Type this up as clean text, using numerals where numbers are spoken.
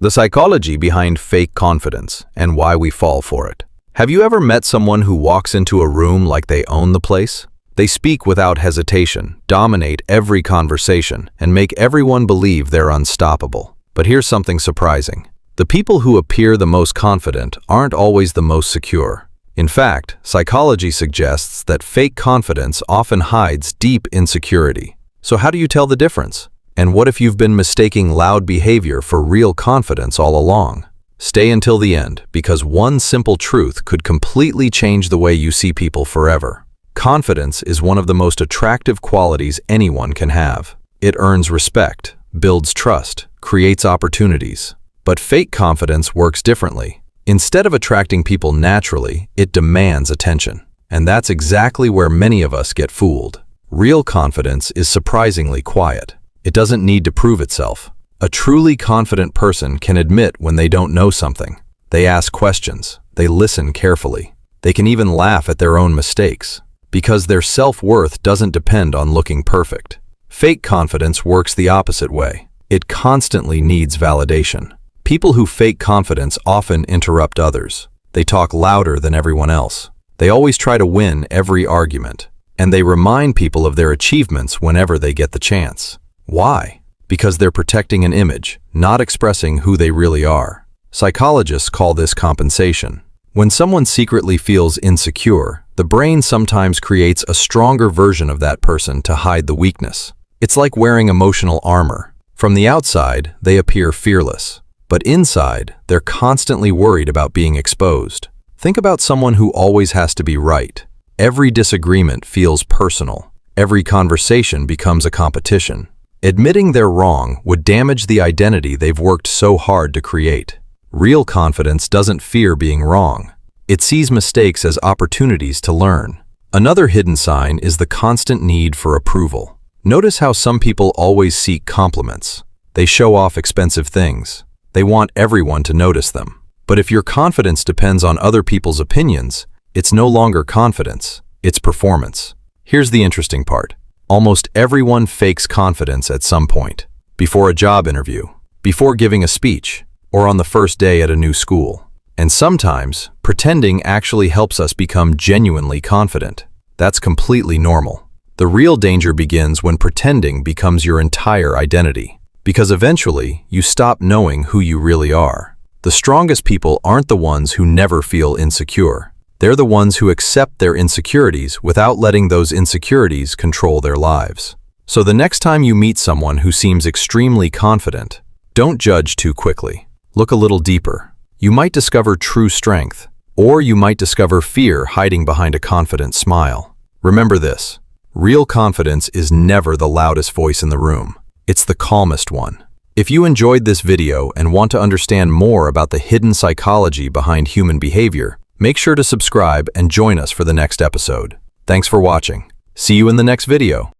The psychology behind fake confidence and why we fall for it. Have you ever met someone who walks into a room like they own the place? They speak without hesitation, dominate every conversation, and make everyone believe they're unstoppable. But here's something surprising. The people who appear the most confident aren't always the most secure. In fact, psychology suggests that fake confidence often hides deep insecurity. So how do you tell the difference? And what if you've been mistaking loud behavior for real confidence all along? Stay until the end, because one simple truth could completely change the way you see people forever. Confidence is one of the most attractive qualities anyone can have. It earns respect, builds trust, creates opportunities. But fake confidence works differently. Instead of attracting people naturally, it demands attention. And that's exactly where many of us get fooled. Real confidence is surprisingly quiet. It doesn't need to prove itself. A truly confident person can admit when they don't know something. They ask questions. They listen carefully. They can even laugh at their own mistakes, because their self-worth doesn't depend on looking perfect. Fake confidence works the opposite way. It constantly needs validation. People who fake confidence often interrupt others. They talk louder than everyone else. They always try to win every argument. And they remind people of their achievements whenever they get the chance. Why? Because they're protecting an image, not expressing who they really are. Psychologists call this compensation. When someone secretly feels insecure, the brain sometimes creates a stronger version of that person to hide the weakness. It's like wearing emotional armor. From the outside, they appear fearless. But inside, they're constantly worried about being exposed. Think about someone who always has to be right. Every disagreement feels personal. Every conversation becomes a competition. Admitting they're wrong would damage the identity they've worked so hard to create. Real confidence doesn't fear being wrong. It sees mistakes as opportunities to learn. Another hidden sign is the constant need for approval. Notice how some people always seek compliments. They show off expensive things. They want everyone to notice them. But if your confidence depends on other people's opinions, it's no longer confidence, it's performance. Here's the interesting part. Almost everyone fakes confidence at some point. Before a job interview, before giving a speech, or on the first day at a new school. And sometimes, pretending actually helps us become genuinely confident. That's completely normal. The real danger begins when pretending becomes your entire identity. Because eventually, you stop knowing who you really are. The strongest people aren't the ones who never feel insecure. They're the ones who accept their insecurities without letting those insecurities control their lives. So the next time you meet someone who seems extremely confident, don't judge too quickly. Look a little deeper. You might discover true strength, or you might discover fear hiding behind a confident smile. Remember this, real confidence is never the loudest voice in the room. It's the calmest one. If you enjoyed this video and want to understand more about the hidden psychology behind human behavior, make sure to subscribe and join us for the next episode. Thanks for watching. See you in the next video.